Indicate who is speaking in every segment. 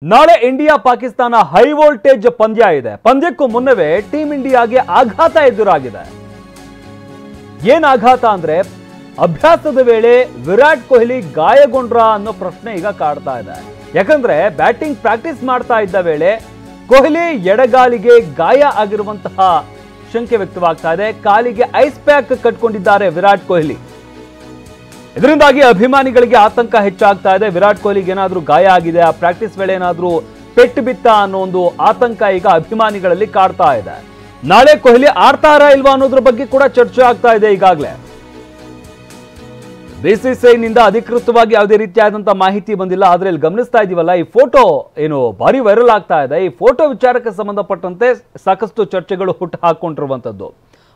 Speaker 1: ನಾಳೆ India Pakistan high voltage ಪಂದ್ಯ ಇದೆ. ಪಂದ್ಯಕ್ಕೂ ಮುನ್ನವೇ ಟೀಂ ಇಂಡಿಯಾಗೆ ಆಘಾತ ಎದುರಾಗಿದೆ. ಏನ್ ಆಘಾತ ಅಂದ್ರೆ ಅಭ್ಯಾಸದ ವೇಳೆ ವಿರಾಟ್ ಕೊಹ್ಲಿ ಗಾಯಗೊಂಡ್ರ ಅನ್ನೋ ಪ್ರಶ್ನೆ ಈಗ ಕಾಡ್ತಾ ಇದೆ. ಯಾಕಂದ್ರೆ ಬ್ಯಾಟಿಂಗ್ ಪ್ರಾಕ್ಟೀಸ್ ಮಾಡ್ತಾ ಇದ್ದ ವೇಳೆ ಕೊಹ್ಲಿ ಎಡಗಾಲಿಗೆ ಗಾಯ ಆಗಿರುವಂತಹ ಶಂಕೆ ವ್ಯಕ್ತವಾಗ್ತಾ ಇದೆ. ಕಾಲಿಗೆ ಐಸ್ ಪ್ಯಾಕ್ ಕಟ್ಕೊಂಡಿದ್ದಾರೆ ವಿರಾಟ್ ಕೊಹ್ಲಿ. ಇದರಿಂದಾಗಿ ಅಭಿಮಾನಿಗಳಿಗೆ ಆತಂಕ ಹೆಚ್ಚಾಗ್ತಾ ಇದೆ. ವಿರಾಟ್ ಕೊಹ್ಲಿಗೆ ಏನಾದ್ರೂ ಗಾಯ ಆಗಿದೆ, ಆ ಪ್ರಾಕ್ಟೀಸ್ ವೇಳೆ ಏನಾದ್ರೂ ಪೆಟ್ಟು ಬಿತ್ತ ಅನ್ನೋ ಒಂದು ಆತಂಕ ಈಗ ಅಭಿಮಾನಿಗಳಲ್ಲಿ ಕಾಡ್ತಾ ಇದೆ. ನಾಳೆ ಕೊಹ್ಲಿ ಆಡ್ತಾರಾ ಇಲ್ವಾ ಅನ್ನೋದ್ರ ಬಗ್ಗೆ ಕೂಡ ಚರ್ಚೆ ಆಗ್ತಾ ಇದೆ. ಈಗಾಗಲೇ ಬಿಸಿಸಿಐನಿಂದ ಅಧಿಕೃತವಾಗಿ ಯಾವುದೇ ರೀತಿಯಾದಂತಹ ಮಾಹಿತಿ ಬಂದಿಲ್ಲ. ಆದ್ರೆ ಇಲ್ಲಿ ಗಮನಿಸ್ತಾ ಇದೀವಲ್ಲ, ಈ ಫೋಟೋ ಏನು ಭಾರಿ ವೈರಲ್ ಆಗ್ತಾ ಇದೆ. ಈ ಫೋಟೋ ವಿಚಾರಕ್ಕೆ ಸಂಬಂಧಪಟ್ಟಂತೆ ಸಾಕಷ್ಟು ಚರ್ಚೆಗಳು ಹುಟ್ಟು ಹಾಕೊಂಡಿರುವಂತದ್ದು.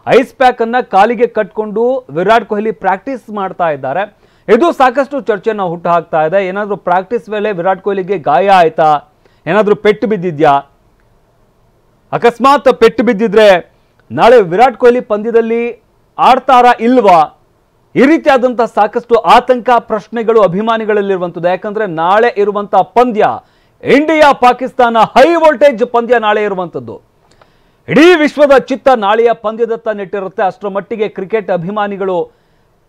Speaker 1: ಐಸ್ ಪ್ಯಾಕ್ ಅನ್ನ ಕಾಲಿಗೆ ಕಟ್ಕೊಂಡು ವಿರಾಟ್ ಕೊಹ್ಲಿ ಪ್ರಾಕ್ಟೀಸ್ ಮಾಡ್ತಾ ಇದ್ದಾರೆ. ಇದು ಸಾಕಷ್ಟು ಚರ್ಚೆನ ಹುಟ್ಟು ಹಾಕ್ತಾ ಇದೆ. ಏನಾದ್ರೂ ಪ್ರಾಕ್ಟೀಸ್ ವೇಳೆ ವಿರಾಟ್ ಕೊಹ್ಲಿಗೆ ಗಾಯ ಆಯ್ತಾ, ಏನಾದ್ರೂ ಪೆಟ್ಟು ಬಿದ್ದಿದ್ಯಾ, ಅಕಸ್ಮಾತ್ ಪೆಟ್ಟು ಬಿದ್ದಿದ್ರೆ ನಾಳೆ ವಿರಾಟ್ ಕೊಹ್ಲಿ ಪಂದ್ಯದಲ್ಲಿ ಆಡ್ತಾರಾ ಇಲ್ವಾ, ಈ ರೀತಿಯಾದಂತಹ ಸಾಕಷ್ಟು ಆತಂಕ ಪ್ರಶ್ನೆಗಳು ಅಭಿಮಾನಿಗಳಲ್ಲಿರುವಂಥದ್ದು. ಯಾಕಂದ್ರೆ ನಾಳೆ ಇರುವಂತಹ ಪಂದ್ಯ ಇಂಡಿಯಾ ಪಾಕಿಸ್ತಾನ ಹೈ ವೋಲ್ಟೇಜ್ ಪಂದ್ಯ ನಾಳೆ ಇರುವಂಥದ್ದು. ಇಡೀ ವಿಶ್ವದ ಚಿತ್ತ ನಾಳೆಯ ಪಂದ್ಯದತ್ತ ನೆಟ್ಟಿರುತ್ತೆ. ಅಷ್ಟರ ಮಟ್ಟಿಗೆ ಕ್ರಿಕೆಟ್ ಅಭಿಮಾನಿಗಳು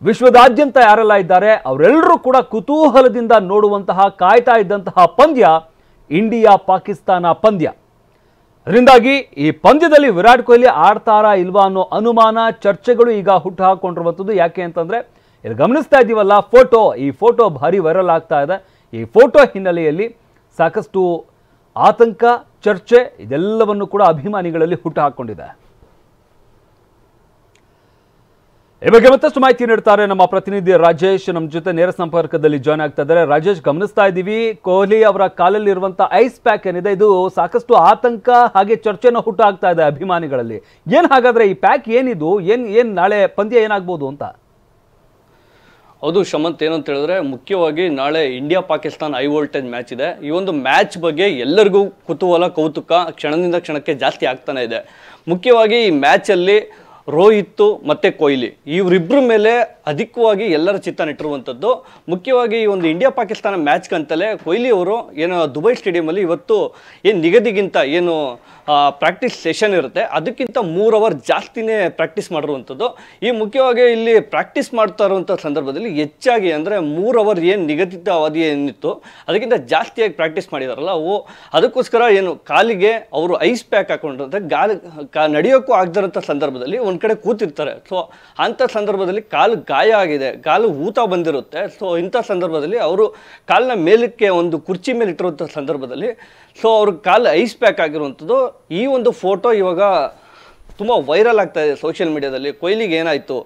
Speaker 1: ವಿಶ್ವದಾದ್ಯಂತ ಯಾರೆಲ್ಲ ಇದ್ದಾರೆ ಅವರೆಲ್ಲರೂ ಕೂಡ ಕುತೂಹಲದಿಂದ ನೋಡುವಂತಹ, ಕಾಯ್ತಾ ಇದ್ದಂತಹ ಪಂದ್ಯ ಇಂಡಿಯಾ ಪಾಕಿಸ್ತಾನ ಪಂದ್ಯ. ಅದರಿಂದಾಗಿ ಈ ಪಂದ್ಯದಲ್ಲಿ ವಿರಾಟ್ ಕೊಹ್ಲಿ ಆಡ್ತಾರಾ ಇಲ್ವಾ ಅನ್ನೋ ಅನುಮಾನ, ಚರ್ಚೆಗಳು ಈಗ ಹುಟ್ಟು ಹಾಕೊಂಡಿರುವಂಥದ್ದು. ಯಾಕೆ ಅಂತಂದ್ರೆ ಇಲ್ಲಿ ಗಮನಿಸ್ತಾ ಇದ್ದೀವಲ್ಲ ಈ ಫೋಟೋ ಭಾರಿ ವೈರಲ್ ಆಗ್ತಾ ಇದೆ. ಈ ಫೋಟೋ ಹಿನ್ನೆಲೆಯಲ್ಲಿ ಸಾಕಷ್ಟು ಆತಂಕ, ಚರ್ಚೆ ಇದೆಲ್ಲವನ್ನು ಕೂಡ ಅಭಿಮಾನಿಗಳಲ್ಲಿ ಹುಟ್ಟು ಹಾಕೊಂಡಿದೆ. ಈ ಬಗ್ಗೆ ಮತ್ತಷ್ಟು ಮಾಹಿತಿ ನೀಡ್ತಾರೆ ನಮ್ಮ ಪ್ರತಿನಿಧಿ ರಾಜೇಶ್. ನಮ್ಮ ಜೊತೆ ನೇರ ಸಂಪರ್ಕದಲ್ಲಿ ಜಾಯ್ನ್ ಆಗ್ತಾ ಇದ್ದಾರೆ. ರಾಜೇಶ್, ಗಮನಿಸ್ತಾ ಇದ್ದೀವಿ ಕೊಹ್ಲಿ ಅವರ ಕಾಲಲ್ಲಿ ಇರುವಂತಹ ಐಸ್ ಪ್ಯಾಕ್ ಏನಿದೆ, ಇದು ಸಾಕಷ್ಟು ಆತಂಕ ಹಾಗೆ ಚರ್ಚೆನ ಹುಟ್ಟು ಹಾಕ್ತಾ ಇದೆ ಅಭಿಮಾನಿಗಳಲ್ಲಿ. ಏನ್ ಹಾಗಾದ್ರೆ ಈ ಪ್ಯಾಕ್ ಏನಿದು, ಏನ್ ನಾಳೆ ಪಂದ್ಯ ಏನಾಗ್ಬೋದು ಅಂತ?
Speaker 2: ಹೌದು ಶಮಂತ್, ಏನಂತ ಹೇಳಿದ್ರೆ ಮುಖ್ಯವಾಗಿ ನಾಳೆ India Pakistan high voltage match ಇದೆ. ಈ ಒಂದು ಮ್ಯಾಚ್ ಬಗ್ಗೆ ಎಲ್ಲರಿಗೂ ಕುತೂಹಲ, ಕೌತುಕ ಕ್ಷಣದಿಂದ ಕ್ಷಣಕ್ಕೆ ಜಾಸ್ತಿ ಆಗ್ತಾನೆ ಇದೆ. ಮುಖ್ಯವಾಗಿ ಈ ಮ್ಯಾಚಲ್ಲಿ ರೋಹಿತ್ ಮತ್ತು ಕೊಹ್ಲಿ ಇವರಿಬ್ಬರ ಮೇಲೆ ಅಧಿಕವಾಗಿ ಎಲ್ಲರ ಚಿತ್ತ ನೆಟ್ಟಿರುವಂಥದ್ದು. ಮುಖ್ಯವಾಗಿ ಈ ಒಂದು ಇಂಡಿಯಾ ಪಾಕಿಸ್ತಾನ ಮ್ಯಾಚ್ಗಂತಲೇ ಕೊಹ್ಲಿ ಅವರು ಏನು ದುಬೈ ಸ್ಟೇಡಿಯಮಲ್ಲಿ ಇವತ್ತು ಏನು ನಿಗದಿಗಿಂತ ಏನು ಪ್ರಾಕ್ಟೀಸ್ ಸೆಷನ್ ಇರುತ್ತೆ ಅದಕ್ಕಿಂತ 3 ಅವರ್ ಜಾಸ್ತಿನೇ ಪ್ರಾಕ್ಟೀಸ್ ಮಾಡಿರುವಂಥದ್ದು. ಈ ಮುಖ್ಯವಾಗಿ ಇಲ್ಲಿ ಪ್ರಾಕ್ಟೀಸ್ ಮಾಡ್ತಾ ಇರುವಂಥ ಸಂದರ್ಭದಲ್ಲಿ ಹೆಚ್ಚಾಗಿ ಅಂದರೆ 3 ಅವರ್ ಏನು ನಿಗದಿತ ಅವಧಿ ಏನಿತ್ತು ಅದಕ್ಕಿಂತ ಜಾಸ್ತಿಯಾಗಿ ಪ್ರಾಕ್ಟೀಸ್ ಮಾಡಿದಾರಲ್ಲ ಅದಕ್ಕೋಸ್ಕರ ಏನು ಕಾಲಿಗೆ ಅವರು ಐಸ್ ಪ್ಯಾಕ್ ಹಾಕೊಂಡಿರುತ್ತೆ. ನಡೆಯೋಕ್ಕೂ ಆಗದಿರೋಂಥ ಸಂದರ್ಭದಲ್ಲಿ ಒಂದು ಕಡೆ ಕೂತಿರ್ತಾರೆ. ಸೊ ಅಂಥ ಸಂದರ್ಭದಲ್ಲಿ ಕಾಲು ಗಾಯ ಆಗಿದೆ, ಕಾಲು ಊತ ಬಂದಿರುತ್ತೆ. ಸೊ ಇಂಥ ಸಂದರ್ಭದಲ್ಲಿ ಅವರು ಕಾಲಿನ ಮೇಲಕ್ಕೆ ಒಂದು ಕುರ್ಚಿ ಮೇಲೆ ಇಟ್ಟಿರುವಂಥ ಸಂದರ್ಭದಲ್ಲಿ ಸೊ ಅವ್ರ ಕಾಲು ಐಸ್ ಪ್ಯಾಕ್ ಆಗಿರುವಂಥದ್ದು. ಈ ಒಂದು ಫೋಟೋ ಇವಾಗ ತುಂಬ ವೈರಲ್ ಆಗ್ತಾ ಇದೆ ಸೋಷಿಯಲ್ ಮೀಡಿಯಾದಲ್ಲಿ. ಕೊಹ್ಲಿಗೆ ಏನಾಯಿತು,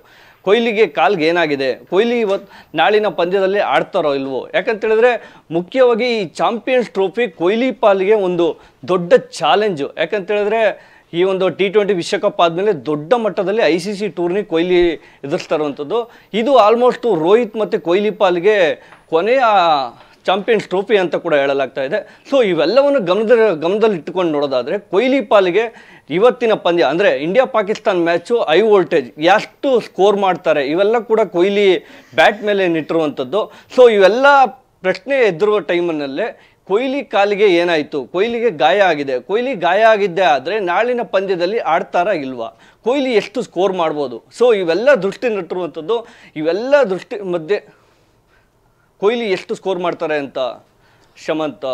Speaker 2: ಕೊಹ್ಲಿಗೆ ಕಾಲ್ಗೆ ಏನಾಗಿದೆ, ಕೊಹ್ಲಿ ಇವತ್ತು ನಾಳಿನ ಪಂದ್ಯದಲ್ಲಿ ಆಡ್ತಾರೋ ಇಲ್ವೋ? ಯಾಕಂತೇಳಿದ್ರೆ ಮುಖ್ಯವಾಗಿ ಈ ಚಾಂಪಿಯನ್ಸ್ ಟ್ರೋಫಿ ಕೊಹ್ಲಿ ಪಾಲಿಗೆ ಒಂದು ದೊಡ್ಡ ಚಾಲೆಂಜು. ಯಾಕಂತೇಳಿದ್ರೆ ಈ ಒಂದು T20 ವಿಶ್ವಕಪ್ ಆದಮೇಲೆ ದೊಡ್ಡ ಮಟ್ಟದಲ್ಲಿ ICC ಟೂರ್ನಿ ಕೊಹ್ಲಿ ಎದುರಿಸ್ತಾ ಇರುವಂಥದ್ದು. ಇದು ಆಲ್ಮೋಸ್ಟು ರೋಹಿತ್ ಮತ್ತು ಕೊಹ್ಲಿ ಪಾಲಿಗೆ ಕೊನೆಯ ಚಾಂಪಿಯನ್ಸ್ ಟ್ರೋಫಿ ಅಂತ ಕೂಡ ಹೇಳಲಾಗ್ತಾ ಇದೆ. ಸೊ ಇವೆಲ್ಲವನ್ನು ಗಮನದಲ್ಲಿ ಇಟ್ಟುಕೊಂಡು ನೋಡೋದಾದರೆ ಕೊಹ್ಲಿ ಪಾಲಿಗೆ ಇವತ್ತಿನ ಪಂದ್ಯ ಅಂದರೆ India Pakistan match high voltage, ಎಷ್ಟು ಸ್ಕೋರ್ ಮಾಡ್ತಾರೆ ಇವೆಲ್ಲ ಕೂಡ ಕೊಹ್ಲಿ ಬ್ಯಾಟ್ ಮೇಲೆ ನಿಟ್ಟಿರುವಂಥದ್ದು. ಸೊ ಇವೆಲ್ಲ ಪ್ರಶ್ನೆ ಎದುರುವ ಟೈಮನ್ನಲ್ಲೇ ಕೊಹ್ಲಿ ಕಾಲಿಗೆ ಏನಾಯಿತು, ಕೊಹ್ಲಿಗೆ ಗಾಯ ಆಗಿದೆ, ಕೊಹ್ಲಿ ಗಾಯ ಆಗಿದ್ದೇ ಆದರೆ ನಾಳಿನ ಪಂದ್ಯದಲ್ಲಿ ಆಡ್ತಾರಾ ಇಲ್ವಾ, ಕೊಹ್ಲಿ ಎಷ್ಟು ಸ್ಕೋರ್ ಮಾಡ್ಬೋದು. ಸೊ ಇವೆಲ್ಲ ದೃಷ್ಟಿ ನೆಟ್ಟಿರುವಂಥದ್ದು. ಇವೆಲ್ಲ ದೃಷ್ಟಿ ಮಧ್ಯೆ ಕೊಹ್ಲಿ ಎಷ್ಟು ಸ್ಕೋರ್ ಮಾಡ್ತಾರೆ ಅಂತ ಶಮಂತ್.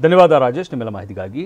Speaker 1: ಧನ್ಯವಾದ ರಾಜೇಶ್ ನಿಮ್ಮೆಲ್ಲ ಮಾಹಿತಿಗಾಗಿ.